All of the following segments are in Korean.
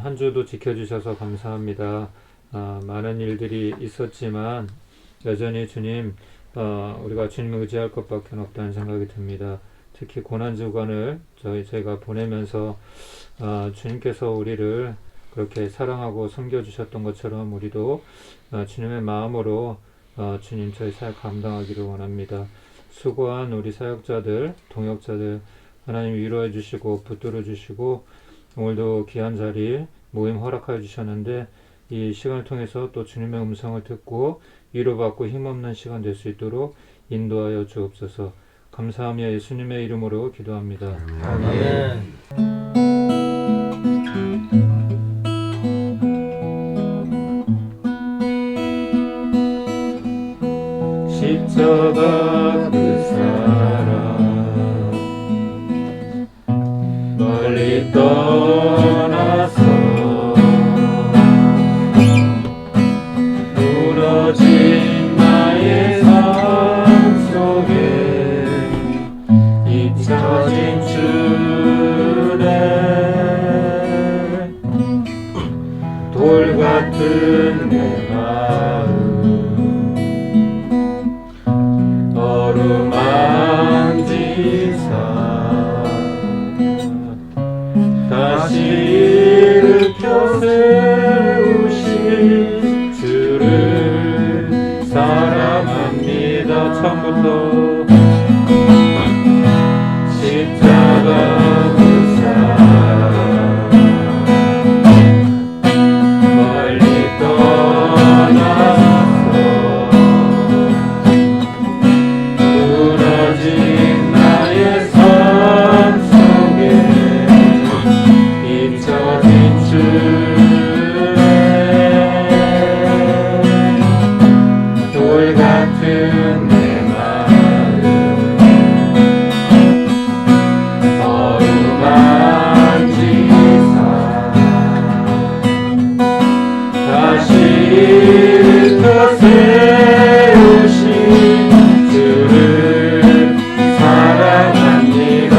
한 주도 지켜주셔서 감사합니다. 많은 일들이 있었지만 여전히 주님, 우리가 주님을 의지할 것밖에 없다는 생각이 듭니다. 특히 고난주간을 저희가 보내면서 주님께서 우리를 그렇게 사랑하고 섬겨주셨던 것처럼 우리도 주님의 마음으로 주님 저희 사역 감당하기를 원합니다. 수고한 우리 사역자들, 동역자들 하나님 위로해 주시고 붙들어 주시고 오늘도 귀한 자리 모임 허락하여 주셨는데 이 시간을 통해서 또 주님의 음성을 듣고 위로받고 힘없는 시간 될 수 있도록 인도하여 주옵소서. 감사하며 예수님의 이름으로 기도합니다. 아멘. 십자가 그 사랑 멀리 떠나서 무너진 나의 삶 속에 잊혀진 주네 돌 같은 내 마음 어루만지사 다시 일으켜 세우신 주를 사랑합니다. 처음부터 십자가 그 사랑 멀리 떠나서 무너진 나의 삶 속에 잊혀진 주의 돌 같은 내 마음 어루만지사 다시 일으켜 세우신 주를 사랑합니다.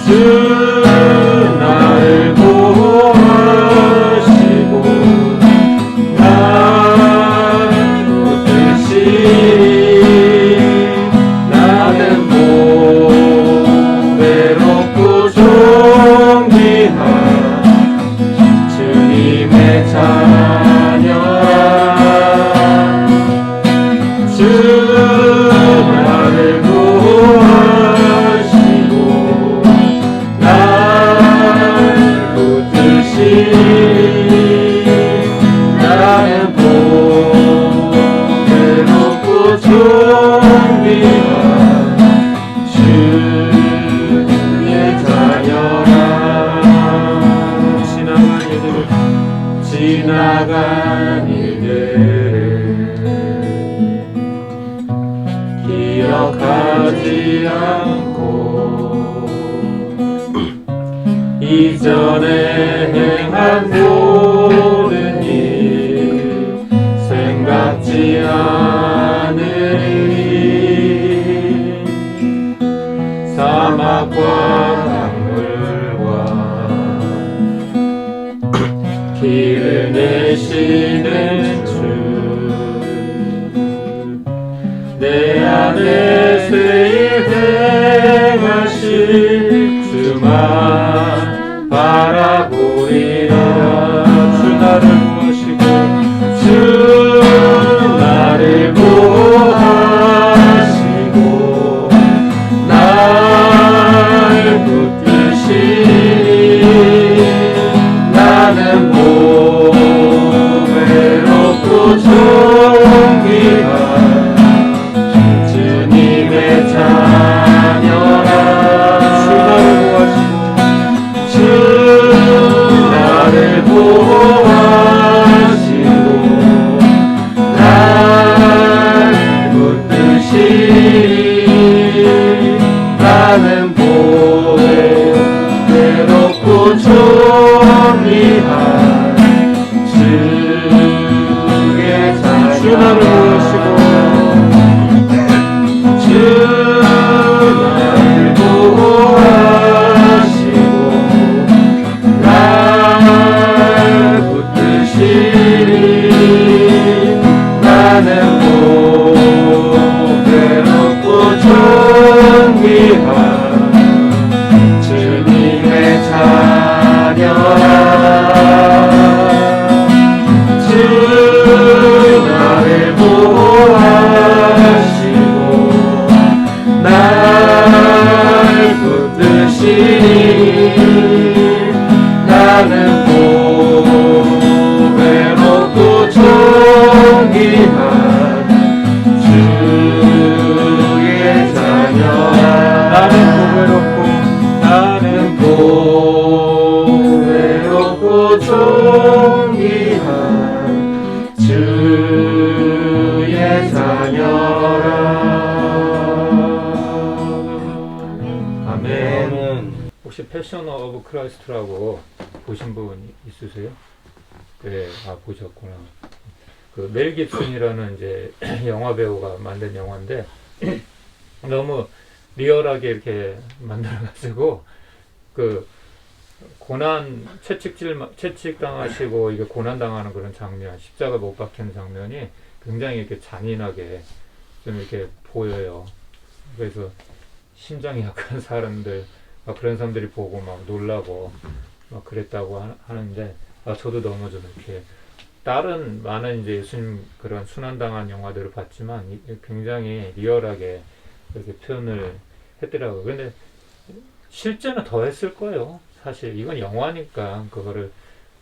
주 나를 보호하시고 날 붙드시니 나는 외롭고 존귀한 주님의 자녀라. 주 나를 구하시고 날 붙드시니 나는 외롭고 존귀한 주의 자녀라. 지나간 일들을 기억하지 않고 이전에 행한 모든 일 생각지 않으니 사막과 강물과 길을 내시는 주 내 안에 새일 행하신 주만 바라보리라. 주 나를 구하시고 주 나를 구하시고 날 붙드시니 나는 외롭고 존귀한 주님의 자녀라. 주 나를 구하시고 주 외롭고 존귀한 주님의 자녀라. 주 나를 보호하시고 날 붙드시니 나는 외롭고 존귀한 주의 자녀라. 나는 외롭고 존귀한 주의 자녀라. 아멘. 혹시 패션 오브 크라이스트라고 보신 분 있으세요? 그래, 보셨구나. 그 멜 깁슨이라는 이제 영화 배우가 만든 영화인데 너무 리얼하게 이렇게 만들어가지고 그 고난 채찍당하시고 이게 고난 당하는 그런 장면, 십자가 못 박히는 장면이 굉장히 이렇게 잔인하게 좀 이렇게 보여요. 그래서 심장이 약한 사람들, 그런 사람들이 보고 막 놀라고 막 그랬다고 하는데, 저도 너무 좀 이렇게 다른 많은 이제 예수님 그런 순환당한 영화들을 봤지만 굉장히 리얼하게 그렇게 표현을 했더라고요. 근데 실제는 더 했을 거예요. 사실 이건 영화니까 그거를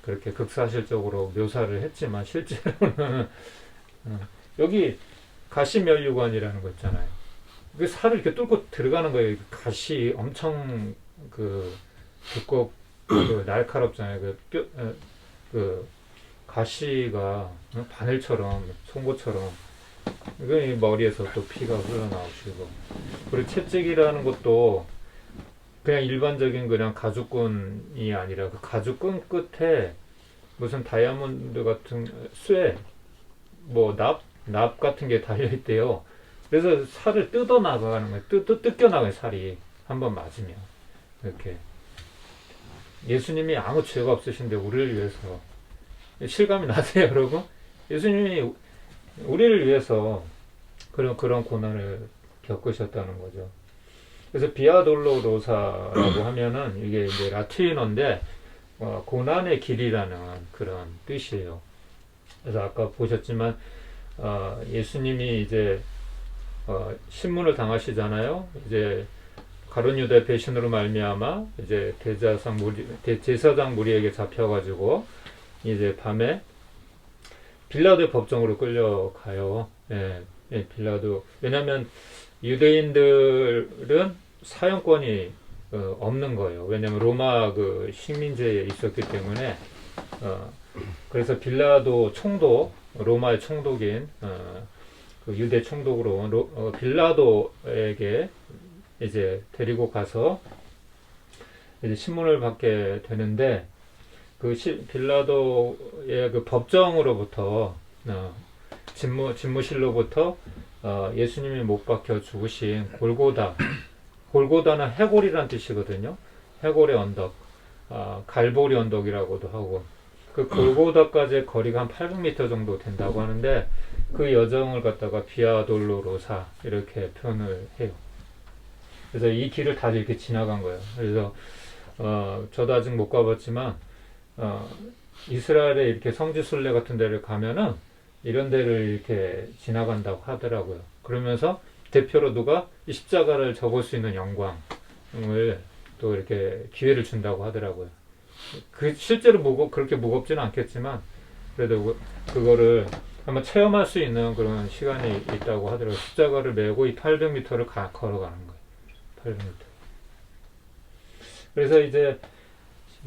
그렇게 극사실적으로 묘사를 했지만 실제로는 여기 가시면류관이라는 거 있잖아요. 그 살을 이렇게 뚫고 들어가는 거예요. 가시 엄청 두껍고 날카롭잖아요. 그 가시가 바늘처럼 송곳처럼 이 머리에서 또 피가 흘러나오시고, 그리고 채찍이라는 것도 그냥 일반적인 그냥 가죽끈이 아니라 그 가죽끈 끝에 무슨 다이아몬드 같은 납 같은 게 달려 있대요. 그래서 살을 뜯어 나가는 거예요. 뜯겨 나가요. 살이 한번 맞으면. 이렇게 예수님이 아무 죄가 없으신데 우리를 위해서, 실감이 나세요, 여러분? 예수님이 우리를 위해서 그런 고난을 겪으셨다는 거죠. 그래서 비아돌로로사라고 하면은 이게 이제 라틴어인데 고난의 길이라는 그런 뜻이에요. 그래서 아까 보셨지만 예수님이 이제 신문을 당하시잖아요. 이제 가룟 유다의 배신으로 말미암아 이제 제사장 무리에게 잡혀가지고 이제 밤에 빌라도의 법정으로 끌려가요. 빌라도. 왜냐하면 유대인들은 사형권이 없는 거예요. 왜냐하면 로마 그 식민지에 있었기 때문에. 그래서 빌라도 총독, 로마의 총독인 그 유대 총독으로 빌라도에게 이제 데리고 가서 이제 신문을 받게 되는데, 빌라도의 그 법정으로부터 집무실로부터 예수님이 못 박혀 죽으신 골고다는 해골이란 뜻이거든요. 해골의 언덕, 갈보리 언덕이라고도 하고, 그 골고다까지의 거리가 한 800m 정도 된다고 하는데, 그 여정을 갖다가 비아돌로로사 이렇게 표현을 해요. 그래서 이 길을 다 이렇게 지나간 거예요. 그래서 저도 아직 못 가봤지만 이스라엘에 이렇게 성지순례 같은 데를 가면은 이런 데를 이렇게 지나간다고 하더라고요. 그러면서 대표로 누가 이 십자가를 접을 수 있는 영광을 또 이렇게 기회를 준다고 하더라고요. 실제로 그렇게 무겁지는 않겠지만 그래도 그거를 한번 체험할 수 있는 그런 시간이 있다고 하더라고요. 십자가를 메고 이 800m를 걸어가는 거예요. 800m. 그래서 이제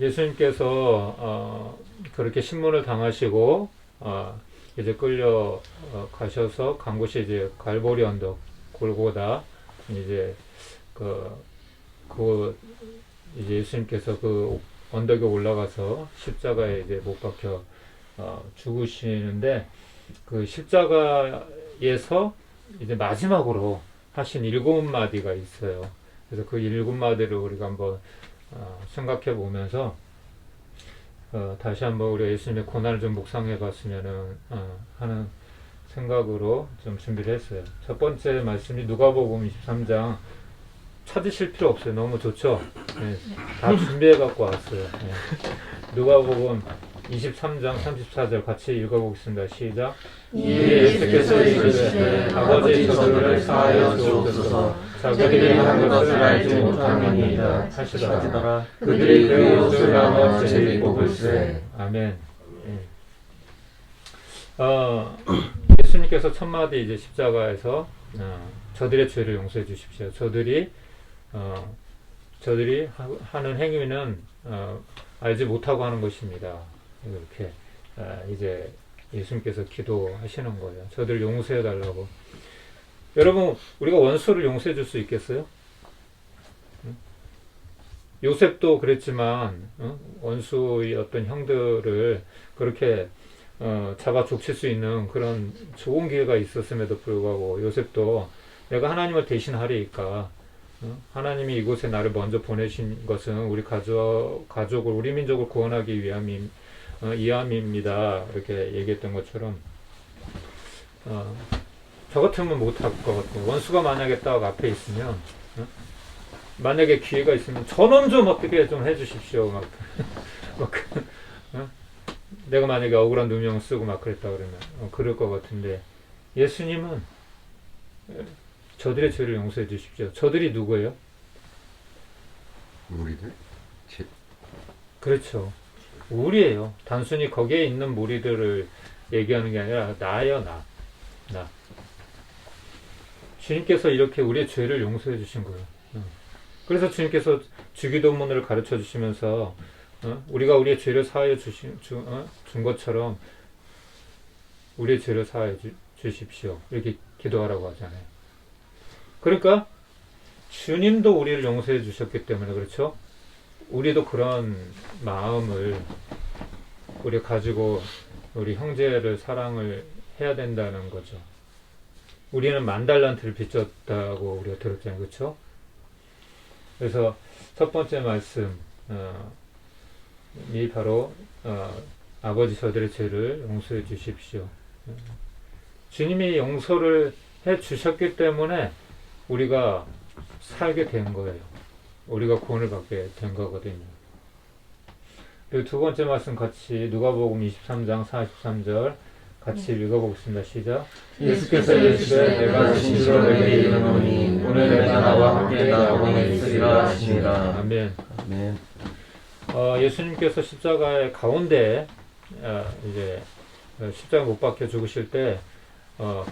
예수님께서 그렇게 신문을 당하시고 이제 끌려 가셔서 간 곳이 이제 갈보리 언덕, 골고다. 이제 이제 예수님께서 그 언덕에 올라가서 십자가에 이제 못 박혀 죽으시는데, 그 십자가에서 이제 마지막으로 하신 7마디가 있어요. 그래서 그 7마디를 우리가 한번 생각해 보면서 다시 한번 우리 예수님의 고난을 좀 묵상해 봤으면 하는 생각으로 좀 준비를 했어요. 첫 번째 말씀이 누가복음 23장 찾으실 필요 없어요. 너무 좋죠? 네, 다 준비해 갖고 왔어요. 네. 누가복음 23장 34절 같이 읽어보겠습니다. 시작. 예수께서 이르시되 아버지 저들을 사하여 주옵소서. 자기들이 하는 것을 알지 못함이니이다 하시더라. 그들이 그 옷을 나눠 제비 뽑을세. 아멘. 예수님께서 첫 마디 이제 십자가에서 저들의 죄를 용서해 주십시오. 저들이 하는 행위는 알지 못하고 하는 것입니다. 이렇게 이제 예수님께서 기도하시는 거예요. 저들 용서해 달라고. 여러분, 우리가 원수를 용서해 줄 수 있겠어요? 요셉도 그랬지만 원수의 어떤 형들을 그렇게 잡아 족칠 수 있는 그런 좋은 기회가 있었음에도 불구하고 요셉도 내가 하나님을 대신하리이까 하나님이 이곳에 나를 먼저 보내신 것은 우리 가족을 우리 민족을 구원하기 위함입니다. 이렇게 얘기했던 것처럼 저 같으면 못할 것 같아요. 원수가 만약에 딱 앞에 있으면 만약에 기회가 있으면 저놈 좀 어떻게 좀 해주십시오. 내가 만약에 억울한 누명 쓰고 막 그랬다 그러면 그럴 것 같은데 예수님은 저들의 죄를 용서해 주십시오. 저들이 누구예요? 우리들? 그렇죠. 우리예요. 단순히 거기에 있는 무리들을 얘기하는 게 아니라 나예요. 나. 주님께서 이렇게 우리의 죄를 용서해 주신 거예요. 그래서 주님께서 주기도문을 가르쳐 주시면서 우리가 우리의 죄를 사하여 준 것처럼 우리의 죄를 사하여 주십시오. 이렇게 기도하라고 하잖아요. 그러니까 주님도 우리를 용서해 주셨기 때문에 그렇죠? 우리도 그런 마음을 우리 가지고 우리 형제를 사랑을 해야 된다는 거죠. 우리는 10,000달란트를 빚졌다고 우리가 들었잖아요. 그렇죠? 그래서 첫 번째 말씀이 바로 아버지 저들의 죄를 용서해 주십시오. 주님이 용서를 해 주셨기 때문에 우리가 살게 된 거예요. 우리가 구원을 받게 된 거거든요. 그리고 두 번째 말씀 같이 누가복음 23장 43절 같이 읽어보겠습니다. 시작. 예수께서 이르시되 내가 진실로 너희에게 이르노니 오늘 내가 나와 함께 나원에 있으리라 하시니라. 아멘. 아멘. 예수님께서 십자가의 가운데 이제 십자가 못 박혀 죽으실 때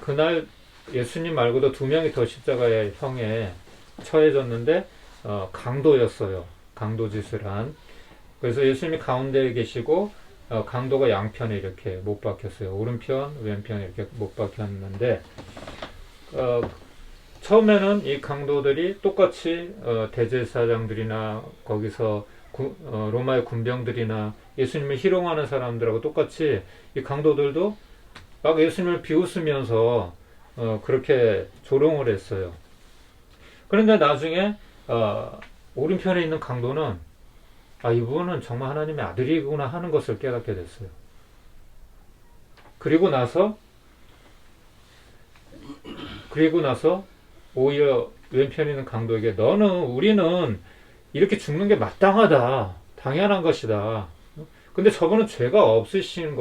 그날 예수님 말고도 2명이 더 십자가의 형에 처해졌는데 강도였어요. 강도짓을 한. 그래서 예수님이 가운데에 계시고 강도가 양편에 이렇게 못 박혔어요. 오른편, 왼편에 이렇게 못 박혔는데 처음에는 이 강도들이 똑같이 대제사장들이나 거기서 로마의 군병들이나 예수님을 희롱하는 사람들하고 똑같이 이 강도들도 막 예수님을 비웃으면서 그렇게 조롱을 했어요. 그런데 나중에 오른편에 있는 강도는 이분은 정말 하나님의 아들이구나 하는 것을 깨닫게 됐어요. 그리고 나서 오히려 왼편에 있는 강도에게 우리는 이렇게 죽는 게 마땅하다. 당연한 것이다. 근데 저분은 죄가 없으신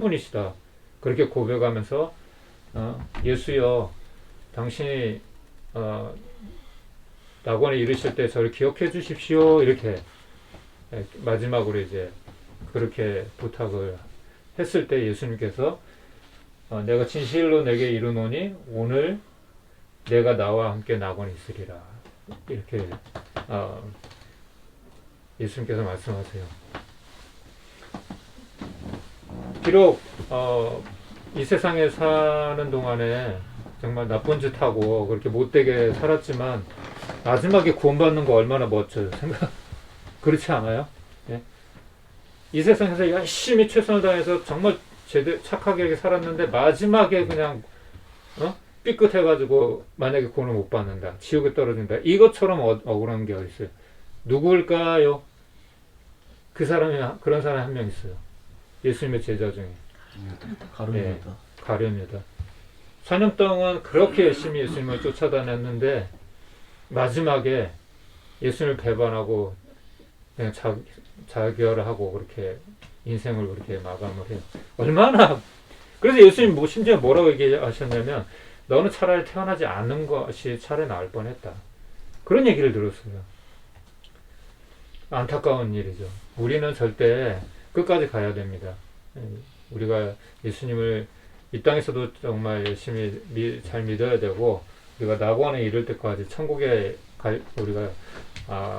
분이시다. 그렇게 고백하면서 예수여, 당신이 낙원에 이르실 때 저를 기억해 주십시오. 이렇게 마지막으로 이제 그렇게 부탁을 했을 때 예수님께서 내가 진실로 내게 이르노니 오늘 내가 나와 함께 낙원에 있으리라. 이렇게 예수님께서 말씀하세요. 비록 이 세상에 사는 동안에 정말 나쁜 짓 하고 그렇게 못되게 살았지만 마지막에 구원받는 거 얼마나 멋져요. 그렇지 않아요? 예? 이 세상에서 열심히 최선을 다해서 정말 착하게 이렇게 살았는데 마지막에 그냥 삐끗해가지고 만약에 구원을 못 받는다. 지옥에 떨어진다. 이것처럼 억울한 게 어딨어요. 누구일까요? 그런 사람이 한 명 있어요. 예수님의 제자 중에. 가룟유다. 가룟유다. 4년 동안 그렇게 열심히 예수님을 쫓아다녔는데 마지막에 예수님을 배반하고 그냥 자결하고 그렇게 인생을 그렇게 마감을 해요. 얼마나. 그래서 예수님 심지어 뭐라고 얘기하셨냐면 너는 차라리 태어나지 않는 것이 차라리 나을 뻔했다. 그런 얘기를 들었어요. 안타까운 일이죠. 우리는 절대 끝까지 가야 됩니다. 우리가 예수님을 이 땅에서도 정말 열심히 잘 믿어야 되고 우리가 낙원에 이를 때까지 천국에 우리가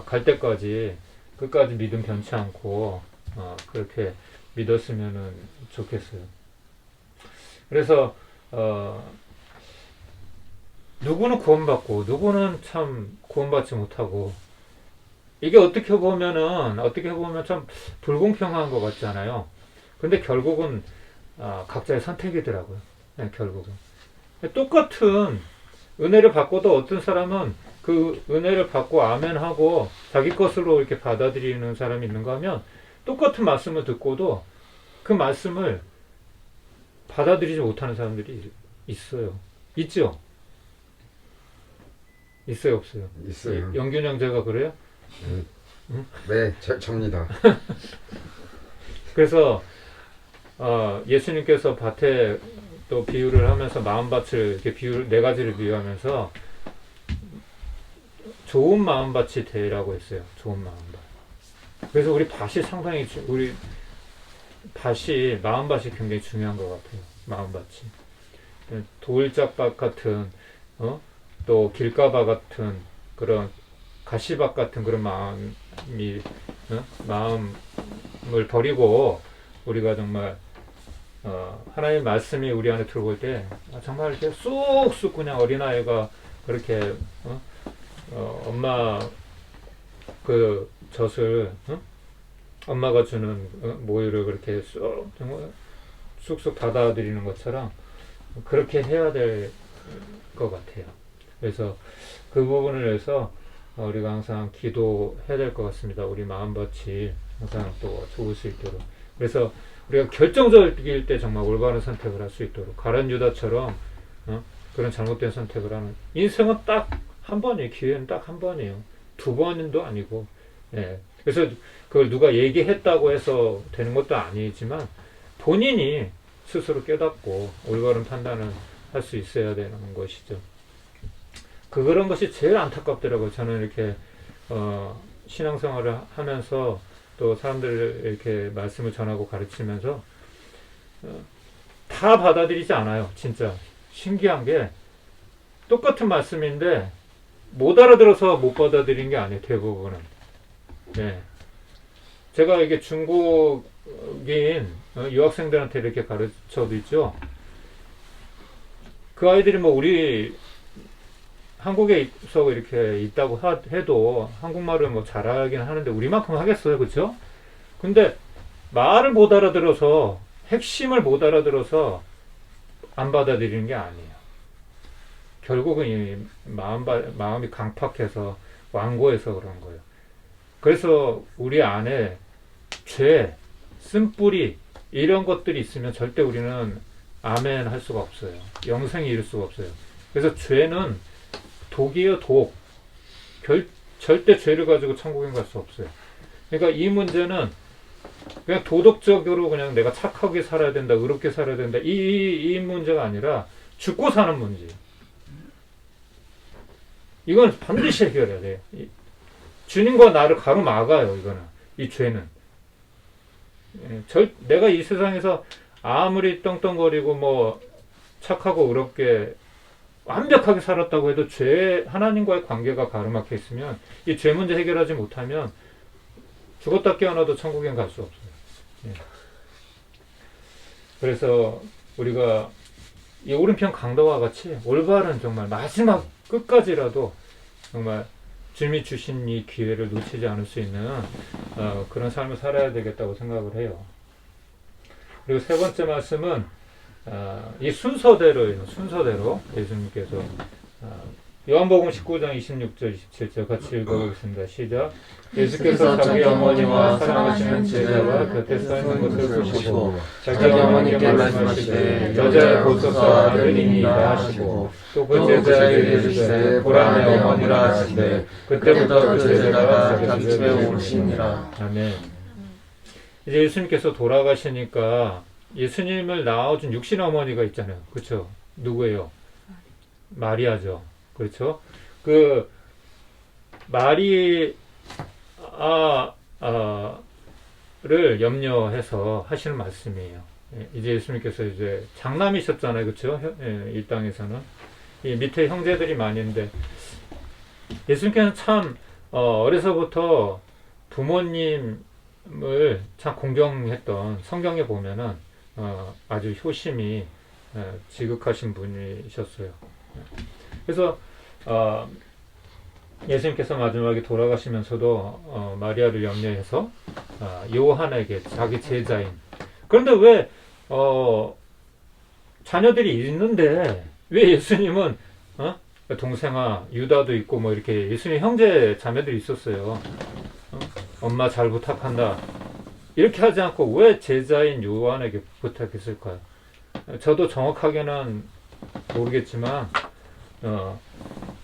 갈 때까지 끝까지 믿음 변치 않고 그렇게 믿었으면 좋겠어요. 그래서 누구는 구원받고 누구는 참 구원받지 못하고 이게 어떻게 보면 참 불공평한 것 같잖아요. 근데 결국은 각자의 선택이더라고요. 네, 결국은 똑같은 은혜를 받고도 어떤 사람은 그 은혜를 받고 아멘하고 자기 것으로 이렇게 받아들이는 사람이 있는가 하면 똑같은 말씀을 듣고도 그 말씀을 받아들이지 못하는 사람들이 있어요. 있죠? 있어요, 없어요? 있어요. 영균 형제가 그래요? 네, 접니다. 그래서 예수님께서 밭에 또 비유를 하면서 마음밭을 이렇게 네 가지를 비유하면서 좋은 마음밭이 되라고 했어요. 좋은 마음밭. 그래서 우리 밭이 상당히 우리 밭이 마음밭이 굉장히 중요한 것 같아요. 마음밭이 돌짝밭 같은 또 길가밭 같은 그런 가시밭 같은 그런 마음을 버리고 우리가 정말 하나님의 말씀이 우리 안에 들어올 때 정말 이렇게 쑥쑥 그냥 어린아이가 그렇게 엄마 그 젖을 엄마가 주는 모유를 그렇게 쑥쑥 받아들이는 것처럼 그렇게 해야 될 것 같아요. 그래서 그 부분을 위해서 우리가 항상 기도해야 될 것 같습니다. 우리 마음밭이 항상 또 좋을 수 있도록. 그래서 우리가 결정적일 때 정말 올바른 선택을 할 수 있도록 가룟 유다처럼 그런 잘못된 선택을 하는 인생은 딱 한 번이에요. 기회는 딱 한 번이에요. 두 번도 아니고. 예. 그래서 그걸 누가 얘기했다고 해서 되는 것도 아니지만 본인이 스스로 깨닫고 올바른 판단을 할 수 있어야 되는 것이죠. 그런 것이 제일 안타깝더라고요. 저는 이렇게 신앙생활을 하면서 또 사람들 이렇게 말씀을 전하고 가르치면서 다 받아들이지 않아요. 진짜 신기한 게 똑같은 말씀인데 못 알아들어서 못 받아들인 게 아니에요. 대부분은. 네. 제가 이게 중국인 유학생들한테 이렇게 가르쳐도 있죠. 그 아이들이 뭐 우리 한국에서 이렇게 있다고 해도 한국말을 뭐 잘하긴 하는데 우리만큼 하겠어요. 그렇죠? 근데 말을 못 알아들어서 핵심을 못 알아들어서 안 받아들이는 게 아니에요. 결국은 이 마음이 강팍해서 완고해서 그런 거예요. 그래서 우리 안에 죄, 쓴뿌리 이런 것들이 있으면 절대 우리는 아멘 할 수가 없어요. 영생에 이를 수가 없어요. 그래서 죄는 독이에요, 독. 절대 죄를 가지고 천국에 갈 수 없어요. 그러니까 이 문제는 그냥 도덕적으로 그냥 내가 착하게 살아야 된다, 의롭게 살아야 된다, 이 문제가 아니라 죽고 사는 문제. 이건 반드시 해결해야 돼요. 주님과 나를 가로막아요, 이거는. 이 죄는. 내가 이 세상에서 아무리 떵떵거리고 뭐 착하고 의롭게 완벽하게 살았다고 해도 하나님과의 관계가 가로막혀 있으면 이 죄 문제 해결하지 못하면 죽었다 깨어나도 천국엔 갈 수 없어요. 예. 그래서 우리가 이 오른편 강도와 같이 올바른 정말 마지막 끝까지라도 정말 주님이 주신 이 기회를 놓치지 않을 수 있는 그런 삶을 살아야 되겠다고 생각을 해요. 그리고 세 번째 말씀은 이 순서대로 예수님께서 요한복음 19장 26절 27절 같이 읽어보겠습니다. 시작. 예수께서 자기 어머니와 사랑하시는 제자가 곁에 서 있는 것을 보시고 자기 어머니께 말씀하시되 여자의 보소서 아들이니이다 하시고 또 그 제자에게 이르시되 보라 내 어머니라 하시되 그때부터 그 제자가 자기 집에 오시니라. 아멘. 이제 예수님께서 돌아가시니까 예수님을 낳아준 육신 어머니가 있잖아요. 그렇죠? 누구예요? 마리아죠. 그렇죠? 그 마리아를 염려해서 하시는 말씀이에요. 이제 예수님께서 이제 장남이셨잖아요. 그렇죠? 이 땅에서는 이 밑에 형제들이 많은데 예수님께서는 참 어려서부터 부모님을 참 공경했던, 성경에 보면은 아주 효심이 지극하신 분이셨어요. 그래서 예수님께서 마지막에 돌아가시면서도 마리아를 염려해서 요한에게 자기 제자인, 그런데 왜 자녀들이 있는데 왜 예수님은 동생아 유다도 있고 뭐 이렇게 예수님 형제 자매들이 있었어요. 엄마 잘 부탁한다 이렇게 하지 않고 왜 제자인 요한에게 부탁했을까요? 저도 정확하게는 모르겠지만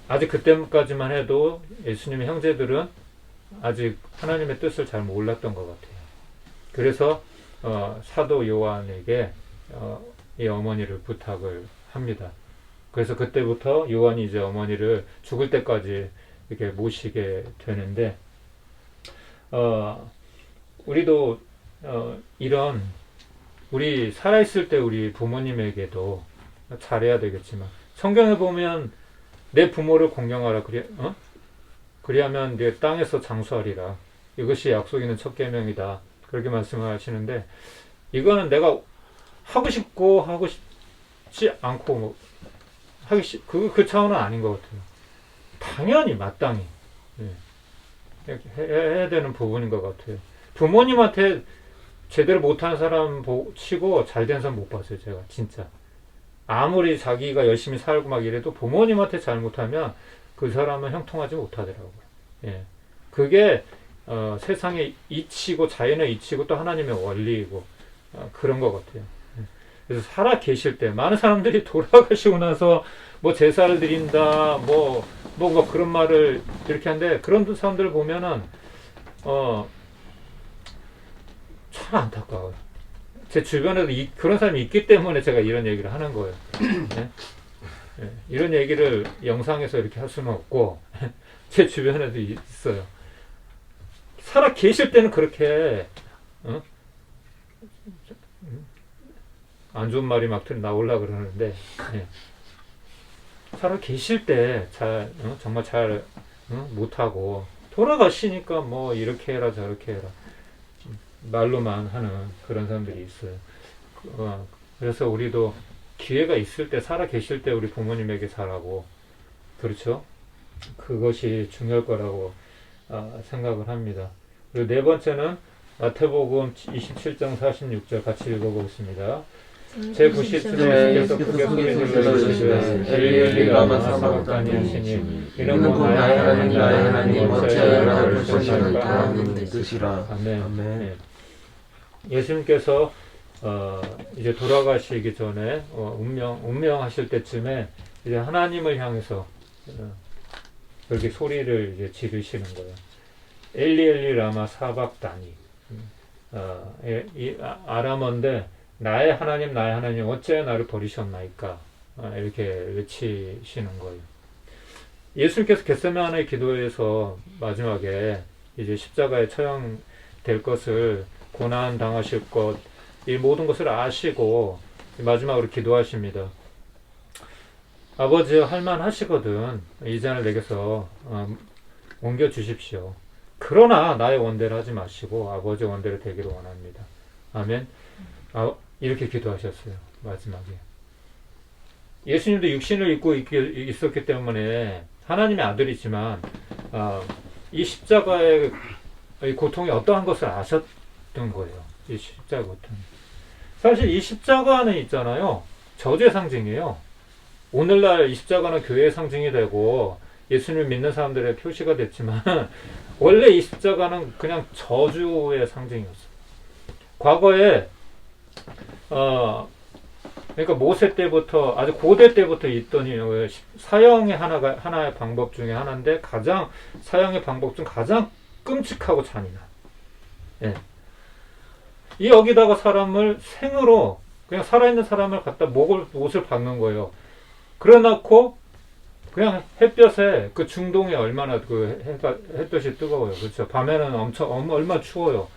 아직 그때까지만 해도 예수님의 형제들은 아직 하나님의 뜻을 잘 몰랐던 것 같아요. 그래서 사도 요한에게 이 어머니를 부탁을 합니다. 그래서 그때부터 요한이 이제 어머니를 죽을 때까지 이렇게 모시게 되는데 우리도 이런 우리 살아있을 때 우리 부모님에게도 잘해야 되겠지만 성경에 보면 내 부모를 공경하라 그리하면 네 땅에서 장수하리라 이것이 약속 있는 첫 계명이다 그렇게 말씀하시는데 이거는 내가 하고 싶고 하고 싶지 않고 그 차원은 아닌 것 같아요. 당연히 마땅히 해야 되는 부분인 것 같아요. 부모님한테 제대로 못하는 사람 치고 잘된 사람 못 봤어요. 제가 진짜 아무리 자기가 열심히 살고 막 이래도 부모님한테 잘못하면 그 사람은 형통하지 못하더라고요. 그게 세상의 이치고 자연의 이치고 또 하나님의 원리이고 그런 것 같아요. 그래서 살아 계실 때 많은 사람들이 돌아가시고 나서 뭐 제사를 드린다 뭐 그런 말을 이렇게 하는데 그런 사람들을 보면은 참 안타까워요. 제 주변에도 그런 사람이 있기 때문에 제가 이런 얘기를 하는 거예요. 이런 얘기를 영상에서 이렇게 할 수는 없고 제 주변에도 있어요. 살아 계실 때는 그렇게 안 좋은 말이 막 나오려고 그러는데 살아 계실 때 정말 잘 못하고 돌아가시니까 뭐 이렇게 해라 저렇게 해라 말로만 하는 그런 사람들이 있어요. 그래서 우리도 기회가 있을 때 살아 계실 때 우리 부모님에게 잘하고 그렇죠? 그것이 중요할 거라고 생각을 합니다. 그리고 네 번째는 마태복음 27장 46절 같이 읽어보겠습니다. 제 90쯤에 예수께서 크게 소리 질러시되 엘리 엘리 라마 사박다니 하시니 이는 곧 나의 하나님 나의 하나님 어찌하여 나를 버리셨나이까 하는 뜻이라. 아멘. 예수님께서 이제 돌아가시기 전에 운명하실 때쯤에 이제 하나님을 향해서 그렇게 소리를 이제 지르시는 거예요. 엘리 엘리 라마 사박다니. 아람어인데 나의 하나님 어찌하여 나를 버리셨나이까 이렇게 외치시는 거예요. 예수님께서 겟세마네 기도에서 마지막에 이제 십자가에 처형될 것을 고난 당하실 것 이 모든 것을 아시고 마지막으로 기도하십니다. 아버지 할만하시거든 이 잔을 내게서 옮겨 주십시오. 그러나 나의 원대로 하지 마시고 아버지 원대로 되기를 원합니다. 아멘. 이렇게 기도하셨어요. 마지막에. 예수님도 육신을 입고 있었기 때문에 하나님의 아들이지만 이 십자가의 고통이 어떠한 것을 아셨던 거예요. 이 십자가 고통. 사실 이 십자가는 있잖아요. 저주의 상징이에요. 오늘날 이 십자가는 교회의 상징이 되고 예수님을 믿는 사람들의 표시가 됐지만 원래 이 십자가는 그냥 저주의 상징이었어요. 과거에 그러니까 모세 때부터 아주 고대 때부터 있던 사형의 하나의 방법 중에 하나인데 사형의 방법 중 가장 끔찍하고 잔인한. 예. 이 여기다가 사람을 생으로 그냥 살아있는 사람을 갖다 못을 박는 거예요. 그래놓고 그냥 햇볕에 그 중동에 얼마나 햇볕이 뜨거워요. 그렇죠. 밤에는 얼마나 추워요.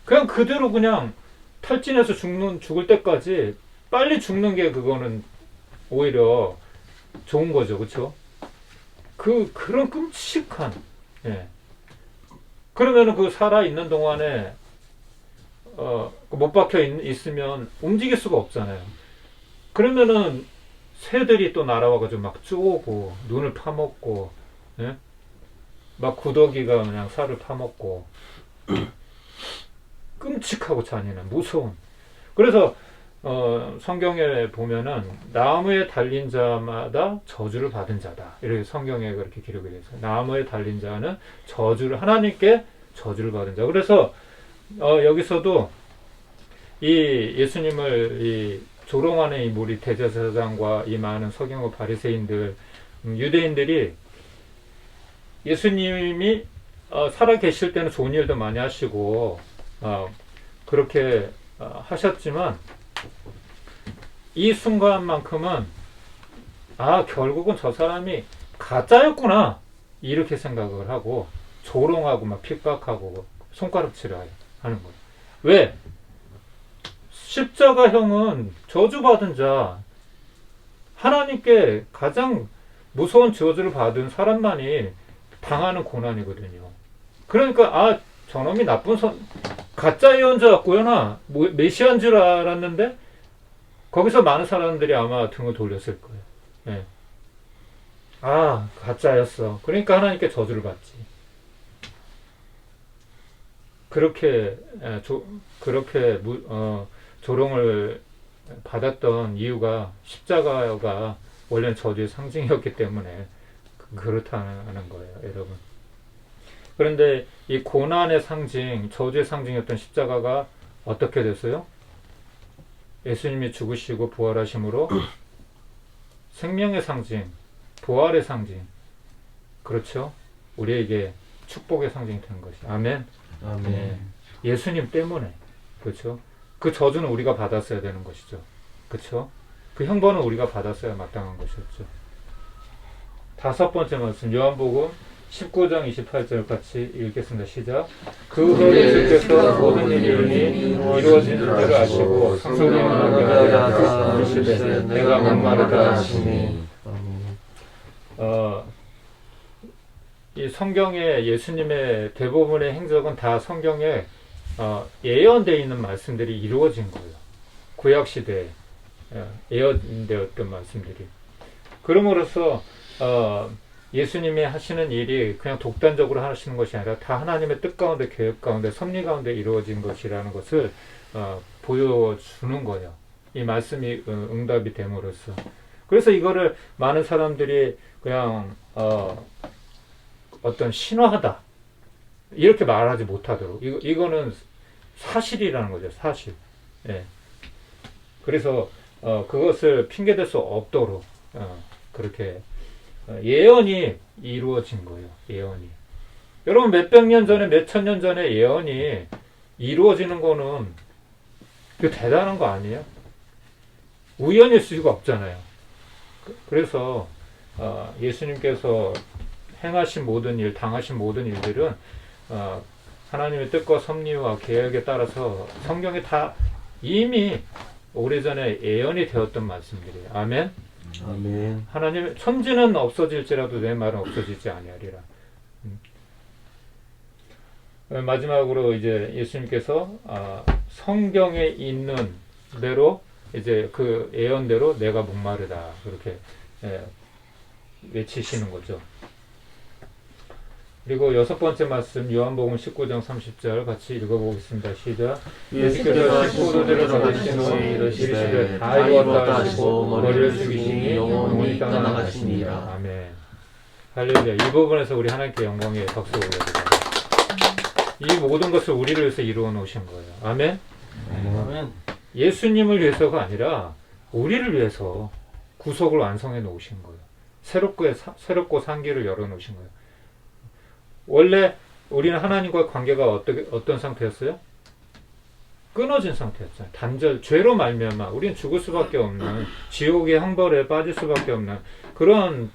그냥 그대로 그냥 탈진해서 죽을 때까지 빨리 죽는 게 그거는 오히려 좋은 거죠. 그렇죠. 그런 끔찍한. 예. 그러면은 그 살아있는 동안에 못 박혀 있으면 움직일 수가 없잖아요. 그러면은 새들이 또 날아와가지고 막 쪼고 눈을 파먹고, 예? 막 구더기가 그냥 살을 파먹고 끔찍하고 잔인한 무서운. 그래서 성경에 보면은 나무에 달린 자마다 저주를 받은 자다. 이렇게 성경에 그렇게 기록이 되어 있어요. 나무에 달린 자는 하나님께 저주를 받은 자. 그래서 여기서도 이 예수님을 조롱하는 이 무리 대제사장과 이 많은 서기관과 바리새인들, 유대인들이 예수님이 살아 계실 때는 좋은 일도 많이 하시고 그렇게 하셨지만 이 순간만큼은 결국은 저 사람이 가짜였구나 이렇게 생각을 하고 조롱하고 막 핍박하고 손가락질을 하는 거예요. 왜? 십자가형은 저주받은 자, 하나님께 가장 무서운 저주를 받은 사람만이 당하는 고난이거든요. 그러니까 저놈이 가짜 예언자였구나, 메시아인 줄 알았는데 거기서 많은 사람들이 아마 등을 돌렸을 거예요. 예. 가짜였어. 그러니까 하나님께 저주를 받지. 그렇게 조롱을 받았던 이유가 십자가가 원래는 저주의 상징이었기 때문에 그렇다는 거예요, 여러분. 그런데 이 고난의 상징, 저주의 상징이었던 십자가가 어떻게 됐어요? 예수님이 죽으시고 부활하심으로 생명의 상징, 부활의 상징, 그렇죠? 우리에게 축복의 상징이 된 것이. 아멘. 아멘. 네. 예수님 때문에, 그렇죠? 그 저주는 우리가 받았어야 되는 것이죠. 그렇죠? 그 형벌은 우리가 받았어야 마땅한 것이었죠. 다섯 번째 말씀, 요한복음 19장 28절 같이 읽겠습니다. 시작. 그 후에 예수께서 모든 일이 이루어진 줄 아시고 성령을 하여 이르시되 내가 목마르다 하시니. 이 성경에 예수님의 대부분의 행적은 다 성경에 예언되어 있는 말씀들이 이루어진 거예요. 구약시대에 예언되었던 말씀들이. 그러므로써 예수님이 하시는 일이 그냥 독단적으로 하시는 것이 아니라 다 하나님의 뜻 가운데, 계획 가운데, 섭리 가운데 이루어진 것이라는 것을 보여주는 거예요. 이 말씀이 응답이 됨으로써. 그래서 이거를 많은 사람들이 그냥 어떤 신화하다 이렇게 말하지 못하도록, 이거는 사실이라는 거죠. 사실. 예. 그래서 그것을 핑계댈 수 없도록 그렇게 예언이 이루어진 거예요. 예언이. 여러분, 몇백 년 전에, 몇천 년 전에 예언이 이루어지는 거는 그 대단한 거 아니에요? 우연일 수가 없잖아요. 그래서 예수님께서 행하신 모든 일, 당하신 모든 일들은 하나님의 뜻과 섭리와 계획에 따라서 성경에 다 이미 오래전에 예언이 되었던 말씀들이에요. 아멘. 아멘. 하나님, 천지는 없어질지라도 내 말은 없어지지 아니하리라. 마지막으로 이제 예수님께서 성경에 있는 대로 이제 그 예언대로 내가 목마르다 그렇게 외치시는 거죠. 그리고 여섯 번째 말씀 요한복음 19장 30절 같이 읽어보겠습니다. 시작. 예수께서 식구들을 받으신 후 이르시되 다 이루었다 하시고 머리를 숙이시니 영원히 떠나가시니라. 아멘. 할렐루야. 이 부분에서 우리 하나님께 영광의 박수 올려드립니다. 이 모든 것을 우리를 위해서 이루어 놓으신 거예요. 아멘. 아멘. 예수님을 위해서가 아니라 우리를 위해서 구속을 완성해 놓으신 거예요. 새롭고 산 길을 열어 놓으신 거예요. 원래 우리는 하나님과의 관계가 어떤 상태였어요? 끊어진 상태였잖아요. 단절, 죄로 말미암아 우리는 죽을 수밖에 없는, 지옥의 형벌에 빠질 수밖에 없는 그런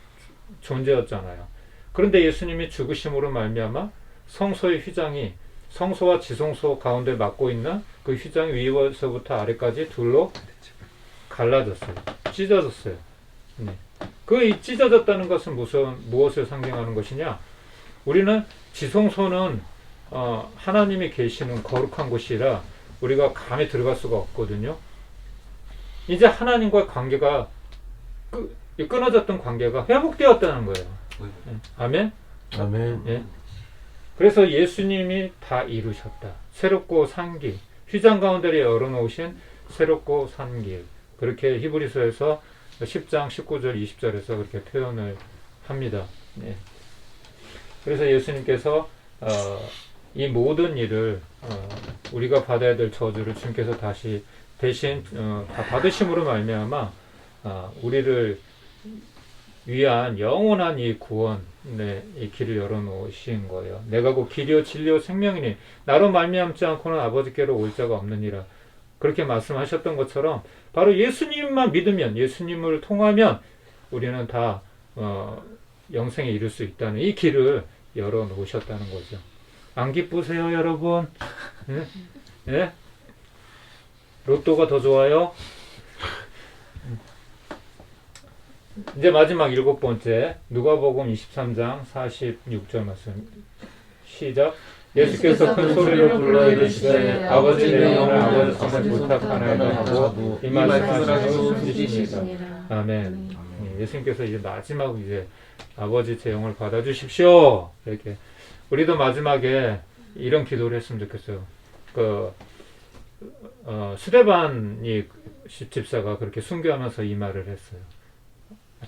존재였잖아요. 그런데 예수님이 죽으심으로 말미암아 성소의 휘장이, 성소와 지성소 가운데 막고 있는 그 휘장이 위에서부터 아래까지 둘로 갈라졌어요. 찢어졌어요. 네. 그 찢어졌다는 것은 무엇을 상징하는 것이냐? 우리는 지성소는 하나님이 계시는 거룩한 곳이라 우리가 감에 들어갈 수가 없거든요. 이제 하나님과의 관계가 끊어졌던 관계가 회복되었다는 거예요. 네. 아멘? 아멘. 예. 그래서 예수님이 다 이루셨다. 새롭고 산 길, 휘장 가운데를 열어놓으신 새롭고 산 길. 그렇게 히브리서에서 10장 19절 20절에서 그렇게 표현을 합니다. 네. 그래서 예수님께서 이 모든 일을 우리가 받아야 될 저주를 주님께서 다시 대신 다 받으심으로 말미암아 우리를 위한 영원한 이 구원의 이 길을 열어놓으신 거예요. 내가 곧 길이요 진리요 생명이니 나로 말미암지 않고는 아버지께로 올 자가 없느니라. 그렇게 말씀하셨던 것처럼 바로 예수님만 믿으면, 예수님을 통하면 우리는 다 영생에 이를 수 있다는 이 길을 열어놓으셨다는 거죠. 안 기쁘세요, 여러분? 예? 예? 로또가 더 좋아요? 이제 마지막 일곱 번째, 누가복음 23장 46절 말씀. 시작. 예수께서 큰 소리로 불러 이르시되 아버지 내 영을 아버지 부탁하나이다 하고 이 말씀하시고 숨지시니라. 아멘. 예수님께서 이제 마지막 이제 아버지 제 영을 받아주십시오. 이렇게 우리도 마지막에 이런 기도를 했으면 좋겠어요. 스데반이 집사가 그렇게 순교하면서 이 말을 했어요.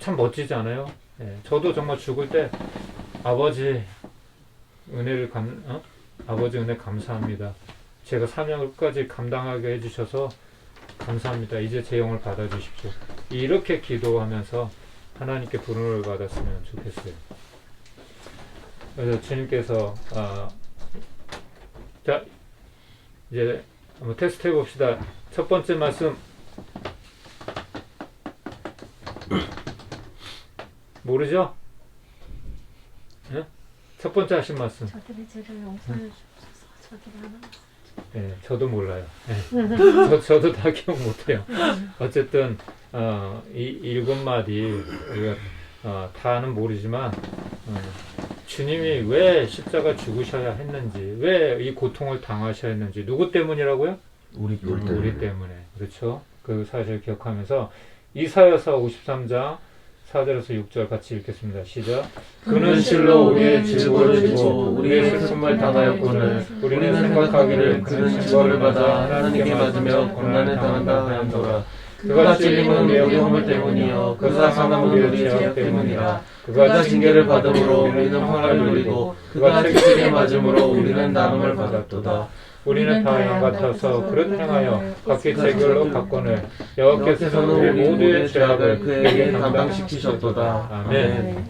참 멋지지 않아요? 예, 저도 정말 죽을 때 아버지 아버지 은혜 감사합니다. 제가 사명을 끝까지 감당하게 해주셔서 감사합니다. 이제 제 영을 받아주십시오. 이렇게 기도하면서 하나님께 부름을 받았으면 좋겠어요. 그래서 주님께서 자 이제 한번 테스트 해봅시다. 첫 번째 말씀 모르죠? 네? 첫 번째 하신 말씀. 저들의 죄를 용서해 주옵소서. 저들이 하나. 네, 저도 몰라요. 네. 저도 다 기억 못해요. 어쨌든 이 일곱 마디 우리가 다는 모르지만 주님이 왜 십자가 죽으셔야 했는지, 왜 이 고통을 당하셔야 했는지, 누구 때문이라고요? 우리 때문에. 그렇죠? 그 사실을 기억하면서 이사야서 53장 4절에서 6절 같이 읽겠습니다. 시작. 그는 실로 우리의 질고를 지고 우리의 슬픔을 당하였거늘 우리는 생각하기를 그는 징벌을 받아 하나님께 맞으며 고난을 당한다 하였노라. 그가 찔림은 우리의 허물 때문이요 그가 상함은 우리의 죄악 때문이라. 그가 징계를 받음으로 우리는 평화를 누리고 그가 채찍에 맞음으로 우리는 나눔을 받았도다. 우리는 다 양 같아서 그릇 행하여 각기 제 길로 갔거늘 여호와께서는 우리 모두의 죄악을 그에게 담당시키셨도다. 아멘.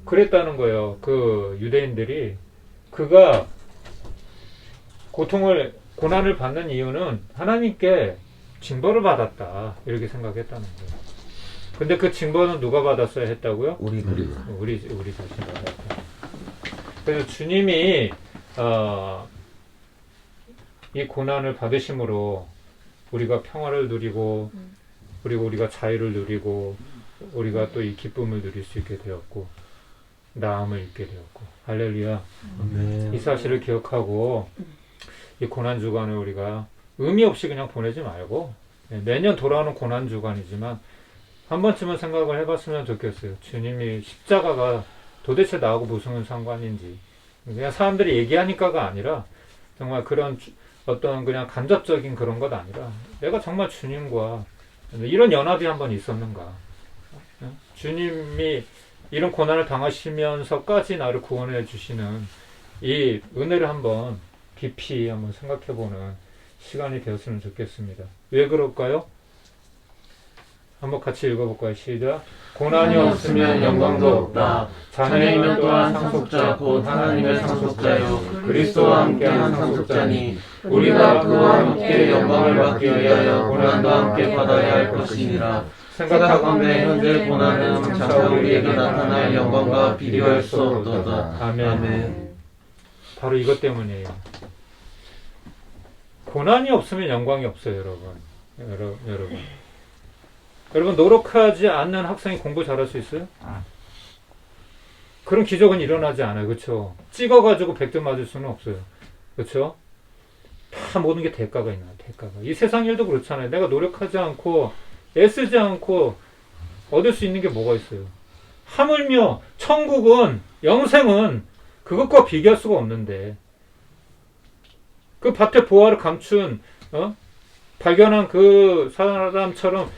그랬다는 거예요. 그 유대인들이 그가 고난을 받는 이유는 하나님께 징벌을 받았다 이렇게 생각했다는 거예요. 근데 그 징벌은 누가 받았어야 했다고요? 우리 자신이 받았다. 그래서 주님이 이 고난을 받으심으로 우리가 평화를 누리고 그리고 우리가 자유를 누리고 우리가 또 이 기쁨을 누릴 수 있게 되었고 나음을 입게 되었고 할렐루야. 이 사실을 기억하고 이 고난 주간을 우리가 의미 없이 그냥 보내지 말고 매년 돌아오는 고난 주간이지만 한 번쯤은 생각을 해봤으면 좋겠어요. 주님이 십자가가 도대체 나하고 무슨 상관인지. 그냥 사람들이 얘기하니까가 아니라 정말 그런 어떤 그냥 간접적인 그런 것 아니라 내가 정말 주님과 이런 연합이 한번 있었는가. 주님이 이런 고난을 당하시면서까지 나를 구원해 주시는 이 은혜를 한번 깊이 한번 생각해보는 시간이 되었으면 좋겠습니다. 왜 그럴까요? 한번 같이 읽어볼까요? 시작. 고난이 없으면 영광도 없다. 자녀이면 또한 상속자 곧 하나님의 상속자요 그리스도와 함께한 상속자니 우리가 그와 함께 영광을 받기 위하여 고난도 함께 받아야 할 것이니라. 생각하건대 현재 고난은 장차 우리에게 나타날 영광과 비교할 수 없도다. 아멘. 바로 이것 때문이에요. 고난이 없으면 영광이 없어요, 여러분. 여러분, 노력하지 않는 학생이 공부 잘할 수 있어요? 그런 기적은 일어나지 않아요. 그렇죠? 찍어가지고 100점 맞을 수는 없어요. 그렇죠? 다 모든 게 대가가 있나요? 대가가. 이 세상 일도 그렇잖아요. 내가 노력하지 않고 애쓰지 않고 얻을 수 있는 게 뭐가 있어요? 하물며 천국은, 영생은 그것과 비교할 수가 없는데 그 밭에 보화를 감춘 발견한 그 사람처럼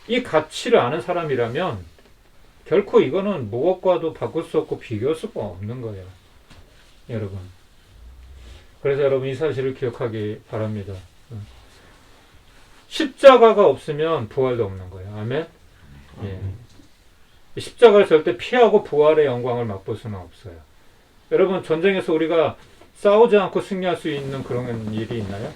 이 가치를 아는 사람이라면 결코 이거는 무엇과도 바꿀 수 없고 비교할 수가 없는 거예요. 여러분. 그래서 여러분 이 사실을 기억하기 바랍니다. 십자가가 없으면 부활도 없는 거예요. 아멘? 예. 십자가를 절대 피하고 부활의 영광을 맛볼 수는 없어요. 여러분 전쟁에서 우리가 싸우지 않고 승리할 수 있는 그런 일이 있나요?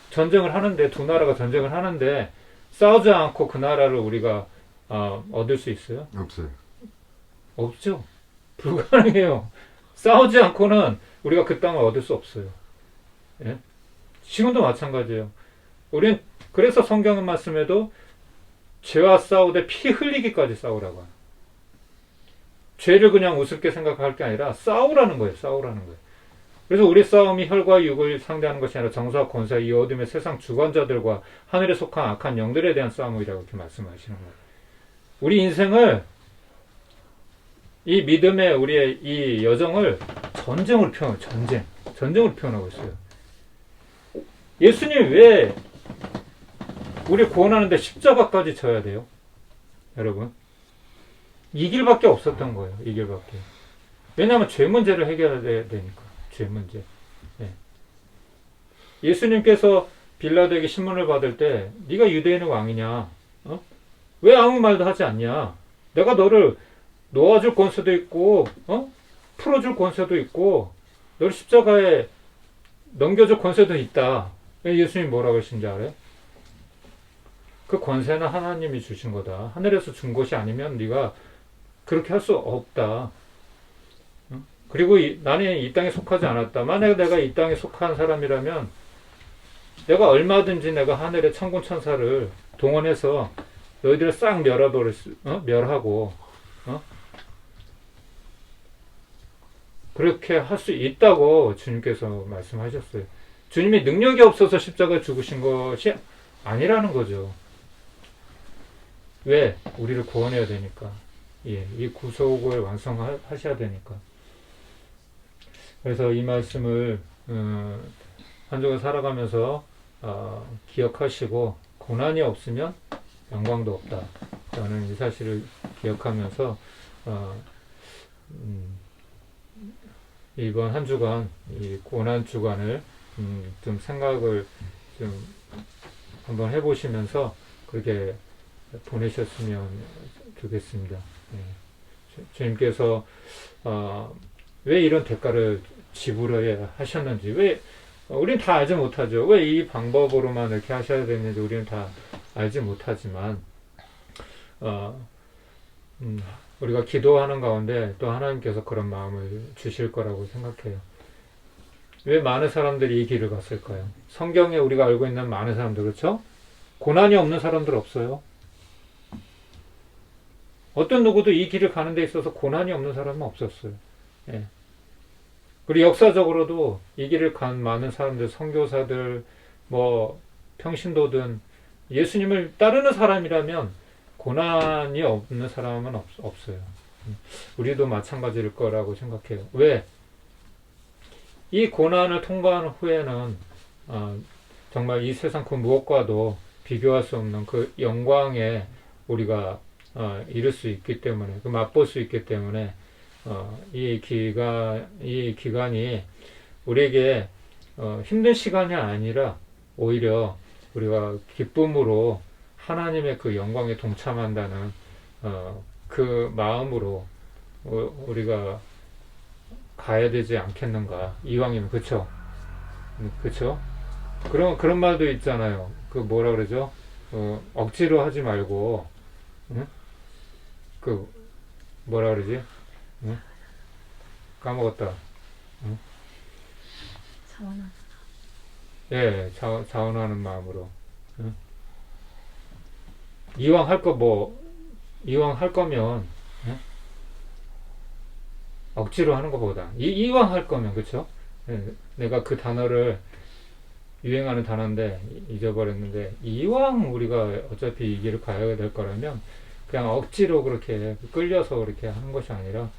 전쟁을 하는데 두 나라가 전쟁을 하는데 싸우지 않고 그 나라를 우리가 얻을 수 있어요? 없어요. 없죠. 불가능해요. 싸우지 않고는 우리가 그 땅을 얻을 수 없어요. 예? 지금도 마찬가지예요. 우린 그래서 성경의 말씀에도 죄와 싸우되 피 흘리기까지 싸우라고 해요. 죄를 그냥 우습게 생각할 게 아니라 싸우라는 거예요. 싸우라는 거예요. 그래서 우리 싸움이 혈과 육을 상대하는 것이 아니라 정사와 권세, 이 어둠의 세상 주관자들과 하늘에 속한 악한 영들에 대한 싸움이라고 이렇게 말씀하시는 거예요. 우리 인생을 이 믿음의 우리의 이 여정을 전쟁으로 표현하고 있어요. 예수님 왜 우리 구원하는데 십자가까지 져야 돼요? 여러분. 이 길밖에 없었던 거예요. 이 길밖에. 왜냐하면 죄 문제를 해결해야 되니까. 죄 문제. 네. 예수님께서 빌라도에게 신문을 받을 때 네가 유대인의 왕이냐? 왜 아무 말도 하지 않냐? 내가 너를 놓아줄 권세도 있고 풀어줄 권세도 있고 너를 십자가에 넘겨줄 권세도 있다. 예수님이 뭐라고 하신지 알아요? 그 권세는 하나님이 주신 거다. 하늘에서 준 것이 아니면 네가 그렇게 할 수 없다. 그리고 나는 이 땅에 속하지 않았다. 만약에 내가 이 땅에 속한 사람이라면 내가 얼마든지 내가 하늘의 천군 천사를 동원해서 너희들을 싹 멸하고 그렇게 할 수 있다고 주님께서 말씀하셨어요. 주님이 능력이 없어서 십자가에 죽으신 것이 아니라는 거죠. 왜? 우리를 구원해야 되니까. 예, 이 구속을 완성하셔야 되니까. 그래서 이 말씀을 한 주간 살아가면서 기억하시고 고난이 없으면 영광도 없다. 라는 이 사실을 기억하면서 이번 한 주간 이 고난 주간을 좀 생각을 좀 한번 해보시면서 그렇게 보내셨으면 좋겠습니다. 네. 주님께서 왜 이런 대가를 지불해야 하셨는지, 왜 우리는 다 알지 못하죠. 왜 이 방법으로만 이렇게 하셔야 되는지 우리는 다 알지 못하지만 우리가 기도하는 가운데 또 하나님께서 그런 마음을 주실 거라고 생각해요. 왜 많은 사람들이 이 길을 갔을까요? 성경에 우리가 알고 있는 많은 사람들, 그렇죠? 고난이 없는 사람들 없어요. 어떤 누구도 이 길을 가는 데 있어서 고난이 없는 사람은 없었어요. 예. 그리고 역사적으로도 이 길을 간 많은 사람들, 선교사들, 평신도든 예수님을 따르는 사람이라면 고난이 없는 사람은 없어요. 우리도 마찬가지일 거라고 생각해요. 왜? 이 고난을 통과한 후에는 정말 이 세상 그 무엇과도 비교할 수 없는 그 영광에 우리가 이룰 수 있기 때문에, 그 맛볼 수 있기 때문에 이 기간이 우리에게 힘든 시간이 아니라 오히려 우리가 기쁨으로 하나님의 그 영광에 동참한다는 그 마음으로 우리가 가야 되지 않겠는가. 이왕이면. 그쵸? 그쵸? 그런 말도 있잖아요. 그 뭐라 그러죠? 억지로 하지 말고, 응? 그 뭐라 그러지? 응? 까먹었다. 응? 자원하는. 예, 자원하는 마음으로. 응? 이왕 할 거면, 응? 억지로 하는 것보다, 이왕 할 거면, 그쵸? 예, 내가 그 단어를 유행하는 단어인데 잊어버렸는데, 이왕 우리가 어차피 이 길을 가야 될 거라면 그냥 억지로 그렇게 끌려서 그렇게 하는 것이 아니라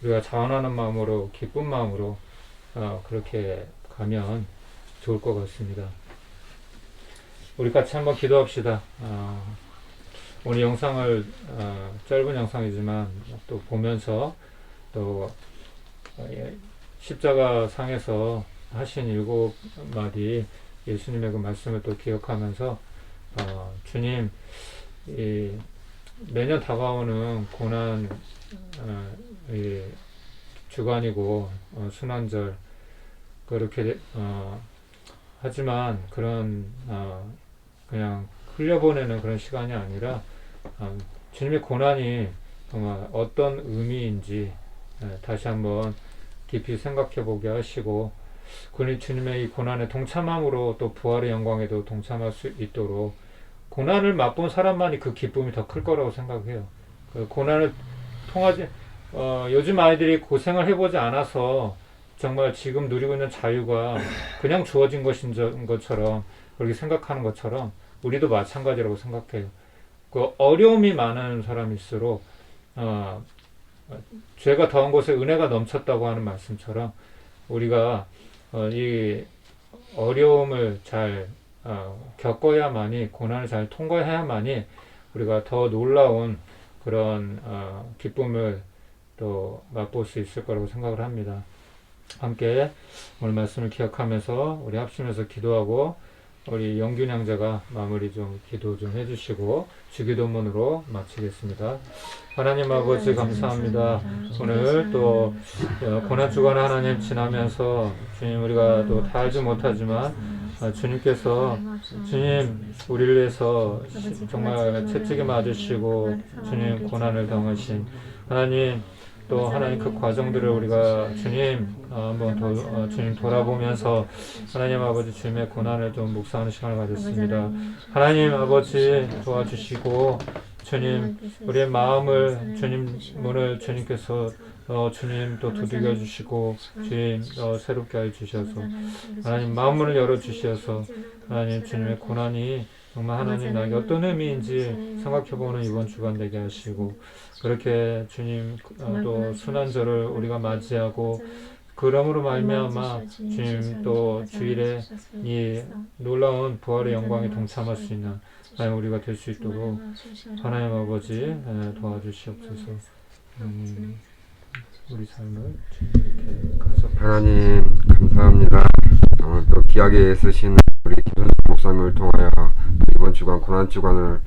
우리가 자원하는 마음으로, 기쁜 마음으로 그렇게 가면 좋을 것 같습니다. 우리 같이 한번 기도합시다. 오늘 영상을 짧은 영상이지만 또 보면서 또 십자가 상에서 하신 7마디 예수님의 그 말씀을 또 기억하면서 주님, 이 매년 다가오는 고난 이 주간이고 순환절 그렇게 하지만 그런 그냥 흘려보내는 그런 시간이 아니라 주님의 고난이 정말 어떤 의미인지 다시 한번 깊이 생각해 보게 하시고, 주님의 이 고난에 동참함으로 또 부활의 영광에도 동참할 수 있도록, 고난을 맛본 사람만이 그 기쁨이 더 클 거라고 생각해요. 그 고난을 통하지, 요즘 아이들이 고생을 해보지 않아서 정말 지금 누리고 있는 자유가 그냥 주어진 것처럼 그렇게 생각하는 것처럼 우리도 마찬가지라고 생각해요. 그 어려움이 많은 사람일수록 죄가 더한 곳에 은혜가 넘쳤다고 하는 말씀처럼 우리가 이 어려움을 잘 겪어야만이, 고난을 잘 통과해야만이 우리가 더 놀라운 그런 기쁨을 또 맛볼 수 있을 거라고 생각을 합니다. 함께 오늘 말씀을 기억하면서 우리 합심해서 기도하고, 우리 영균 형제가 마무리 좀 기도 좀 해주시고 주기도문으로 마치겠습니다. 하나님 아버지 감사합니다. 오늘 또 고난주간 하나님 지나면서 주님, 우리가 또 다 알지 못하지만 주님께서 주님 우리를 위해서 정말 채찍에 맞으시고 주님 고난을 당하신 하나님, 또 하나님 그 과정들을 우리가 주님 한번 주님 돌아보면서 하나님 아버지 주님의 고난을 좀 묵상하는 시간을 가졌습니다. 하나님 아버지 도와주시고 주님 우리의 마음을 주님 문을 주님께서 주님 또 두들겨 주시고 주님 새롭게 해 주셔서 하나님 마음 문을 열어 주셔서 하나님 주님의 고난이 정말 하나님 나에게 어떤 의미인지 생각해보는 이번 주간 되게 하시고, 그렇게 주님 또 순환절을 우리가 맞이하고 그러므로 말미암아 주님 또 주일에 이 놀라운 부활의 영광에 동참할 수 있는 하나님 우리가 될 수 있도록 하나님 아버지 도와주시옵소서. 우리 삶을 이렇게 가서 하나님 감사합니다. 오늘 또 귀하게 쓰시는 우리 김선생 목사님을 통하여 이번 주간 고난 주간을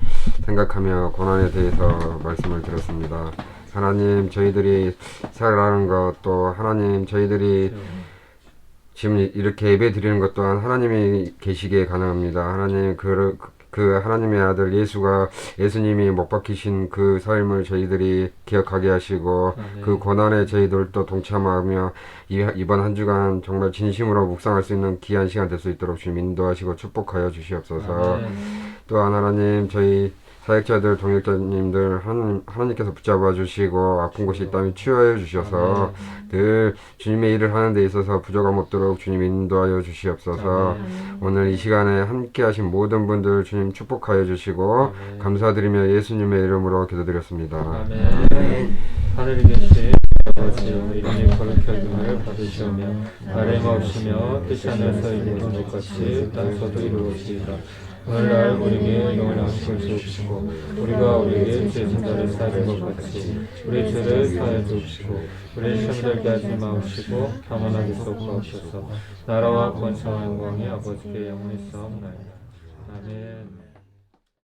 생각하며 고난에 대해서 말씀을 들었습니다. 하나님, 저희들이 살아가는 것, 또 하나님 저희들이 지금 이렇게 예배 드리는 것 또한 하나님이 계시기에 가능합니다. 하나님 그 하나님의 아들 예수님이 못 박히신 그 삶을 저희들이 기억하게 하시고 그 고난에 저희들도 동참하며 이번 한 주간 정말 진심으로 묵상할 수 있는 귀한 시간 될 수 있도록 주님 인도하시고 축복하여 주시옵소서. 또한 하나님, 저희 사역자들, 동역자님들 하나님께서 붙잡아 주시고 아픈 곳이 있다면 치유하여 주셔서 늘 주님의 일을 하는 데 있어서 부족함 없도록 주님 인도하여 주시옵소서. 오늘 이 시간에 함께 하신 모든 분들 주님 축복하여 주시고 감사드리며 예수님의 이름으로 기도드렸습니다. 아멘. 하늘에 계신 아버지, 이름이 거룩하심을 받으시오며 나라의 없으며 뜻이 하늘에서 이루어진 것 같이 땅에서도 이루어지이다. 오늘날 우리에게 영원히 하시길 주옵시고 우리가 우리에게 죄 진자를 사하는 것 같이 우리 죄를 사하여 주옵시고 우리 시험에 들게 하지 마옵시고 다만 하기서 구하옵소서. 나라와 권세와 영광이 아버지께 영원히 있사옵나이다. 아멘.